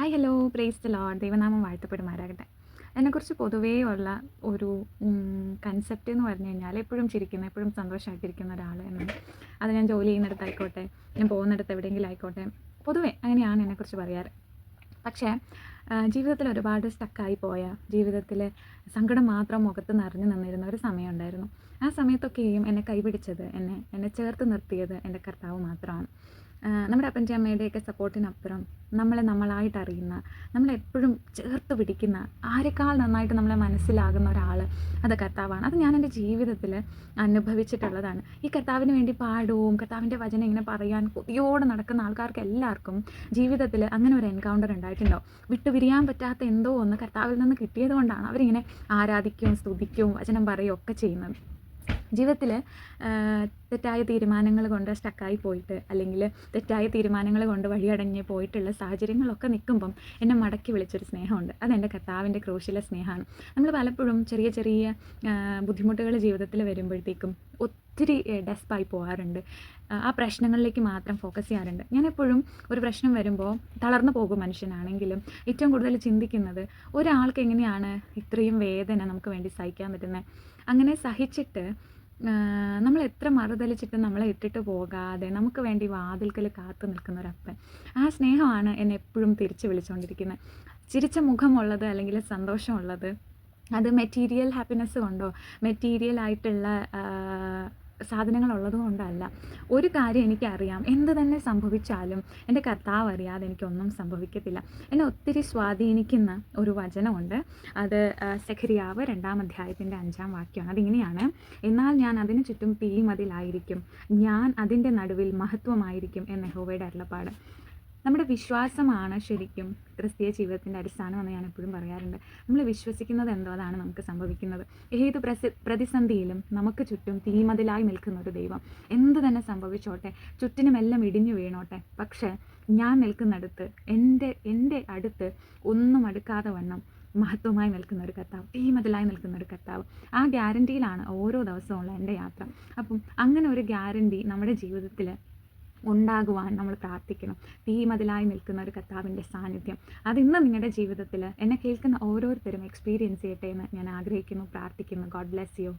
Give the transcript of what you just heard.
Hi hello praise the Lord. ദൈവനാമം വാഴ്ത്തപ്പെടുമാറാകട്ടെ. എന്നെക്കുറിച്ച് പൊതുവേ ഉള്ള ഒരു കൺസെപ്റ്റ് എന്ന് പറഞ്ഞു കഴിഞ്ഞാൽ എപ്പോഴും ചിരിക്കുന്ന, എപ്പോഴും സന്തോഷമായിട്ടിരിക്കുന്ന ഒരാൾ എന്നാണ്. അത് ഞാൻ ജോലി ചെയ്യുന്നിടത്തായിക്കോട്ടെ, ഞാൻ പോകുന്നിടത്ത് എവിടെയെങ്കിലും ആയിക്കോട്ടെ, പൊതുവേ അങ്ങനെയാണ് എന്നെക്കുറിച്ച് പറയാറ്. പക്ഷേ ജീവിതത്തിൽ ഒരുപാട് സ്റ്റക്കായി പോയ, ജീവിതത്തിൽ സങ്കടം മാത്രം മുഖത്ത് നിറഞ്ഞു നിന്നിരുന്ന ഒരു സമയമുണ്ടായിരുന്നു. ആ സമയത്തൊക്കെയും എന്നെ കൈപിടിച്ചത്, എന്നെ ചേർത്ത് നിർത്തിയത് എൻ്റെ കർത്താവ് മാത്രമാണ്. നമ്മുടെ അപ്പൻ്റെ അമ്മയുടെയൊക്കെ സപ്പോർട്ടിനപ്പുറം നമ്മളെ നമ്മളായിട്ട് അറിയുന്ന, നമ്മളെപ്പോഴും ചേർത്ത് പിടിക്കുന്ന, ആരെക്കാൾ നന്നായിട്ട് നമ്മളെ മനസ്സിലാകുന്ന ഒരാൾ അത് കർത്താവാണ്. അത് ഞാൻ എൻ്റെ ജീവിതത്തിൽ അനുഭവിച്ചിട്ടുള്ളതാണ്. ഈ കർത്താവിന് വേണ്ടി പാടുകയും കർത്താവിൻ്റെ വചനം ഇങ്ങനെ പറയാൻ കൊതിയോടെ നടക്കുന്ന ആൾക്കാർക്ക് എല്ലാവർക്കും ജീവിതത്തിൽ അങ്ങനെ ഒരു എൻകൗണ്ടർ ഉണ്ടായിട്ടുണ്ടാവും. വിട്ടുപിരിയാൻ പറ്റാത്ത എന്തോ ഒന്ന് കർത്താവിൽ നിന്ന് കിട്ടിയത് കൊണ്ടാണ് അവരിങ്ങനെ ആരാധിക്കുകയും സ്തുതിക്കുകയും വചനം പറയുകയും ഒക്കെ ചെയ്യുന്നത്. ജീവിതത്തിൽ തെറ്റായ തീരുമാനങ്ങൾ കൊണ്ട് സ്റ്റക്കായി പോയിട്ട്, അല്ലെങ്കിൽ തെറ്റായ തീരുമാനങ്ങൾ കൊണ്ട് വഴിയടഞ്ഞ് പോയിട്ടുള്ള സാഹചര്യങ്ങളൊക്കെ നിൽക്കുമ്പം എന്നെ മടക്കി വിളിച്ചൊരു സ്നേഹമുണ്ട്. അതെൻ്റെ കർത്താവിൻ്റെ ക്രൂശിലെ സ്നേഹമാണ്. നമ്മൾ പലപ്പോഴും ചെറിയ ചെറിയ ബുദ്ധിമുട്ടുകൾ ജീവിതത്തിൽ വരുമ്പോഴത്തേക്കും ഒത്തിരി ഡെസ്പായി പോകാറുണ്ട്. ആ പ്രശ്നങ്ങളിലേക്ക് മാത്രം ഫോക്കസ് ചെയ്യാറുണ്ട്. ഞാനെപ്പോഴും ഒരു പ്രശ്നം വരുമ്പോൾ തളർന്നു പോകും മനുഷ്യനാണെങ്കിലും ഏറ്റവും കൂടുതൽ ചിന്തിക്കുന്നത് ഒരാൾക്ക് എങ്ങനെയാണ് ഇത്രയും വേദന നമുക്ക് വേണ്ടി സഹിക്കാൻ പറ്റുന്നത്. അങ്ങനെ സഹിച്ചിട്ട് നമ്മൾ എത്ര മറുതലിച്ചിട്ട് നമ്മളെ ഇട്ടിട്ട് പോകാതെ നമുക്ക് വേണ്ടി വാതിൽക്കൽ കാത്തു നിൽക്കുന്ന ഒരപ്പൻ, ആ സ്നേഹമാണ് എന്നെ എപ്പോഴും തിരിച്ചു വിളിച്ചുകൊണ്ടിരിക്കുന്നത്. ചിരിച്ച മുഖമുള്ളത് അല്ലെങ്കിൽ സന്തോഷമുള്ളത് അത് മെറ്റീരിയൽ ഹാപ്പിനെസ് കൊണ്ടോ മെറ്റീരിയൽ ആയിട്ടുള്ള സാധനങ്ങളുള്ളത് കൊണ്ടല്ല. ഒരു കാര്യം എനിക്കറിയാം, എന്ത് തന്നെ സംഭവിച്ചാലും എൻ്റെ കർത്താവ് അറിയാതെ എനിക്കൊന്നും സംഭവിക്കത്തില്ല. എന്നെ ഒത്തിരി സ്വാധീനിക്കുന്ന ഒരു വചനമുണ്ട്. അത് സെഖരിയാവ് 2-ാം അധ്യായത്തിൻ്റെ 5-ാം വാക്യമാണ്. അതിങ്ങനെയാണ്: എന്നാൽ ഞാൻ അതിന് ചുറ്റും തീമതിലായിരിക്കും, ഞാൻ അതിൻ്റെ നടുവിൽ മഹത്വമായിരിക്കും എന്ന് യഹോവയുടെ അരുളപ്പാട്. നമ്മുടെ വിശ്വാസമാണ് ശരിക്കും ക്രിസ്തീയ ജീവിതത്തിൻ്റെ അടിസ്ഥാനമെന്ന് ഞാൻ എപ്പോഴും പറയാറുണ്ട്. നമ്മൾ വിശ്വസിക്കുന്നത് എന്തോ അതാണ് നമുക്ക് സംഭവിക്കുന്നത്. ഏത് പ്രതിസന്ധിയിലും നമുക്ക് ചുറ്റും തീമതിലായി നിൽക്കുന്ന ഒരു ദൈവം. എന്ത് തന്നെ സംഭവിച്ചോട്ടെ, ചുറ്റിനുമെല്ലാം ഇടിഞ്ഞു വീണോട്ടെ, പക്ഷേ ഞാൻ നിൽക്കുന്നിടത്ത്, എൻ്റെ അടുത്ത് ഒന്നും അടുക്കാതെ വണ്ണം മഹത്വമായി നിൽക്കുന്ന ഒരു കർത്താവ്, തീമതിലായി നിൽക്കുന്ന ഒരു കർത്താവ്. ആ ഗ്യാരണ്ടിയിലാണ് ഓരോ ദിവസമുള്ള എൻ്റെ യാത്ര. അപ്പം അങ്ങനെ ഒരു ഗ്യാരണ്ടി നമ്മുടെ ജീവിതത്തിൽ ഉണ്ടാകുവാൻ നമ്മൾ പ്രാർത്ഥിക്കണം. തീമതിലായി നിൽക്കുന്ന ഒരു കർത്താവിൻ്റെ സാന്നിധ്യം അതിന്ന് നിങ്ങളുടെ ജീവിതത്തിൽ എന്നെ കേൾക്കുന്ന ഓരോരുത്തരും എക്സ്പീരിയൻസ് ചെയ്യട്ടെ എന്ന് ഞാൻ ആഗ്രഹിക്കുന്നു, പ്രാർത്ഥിക്കുന്നു. God bless you.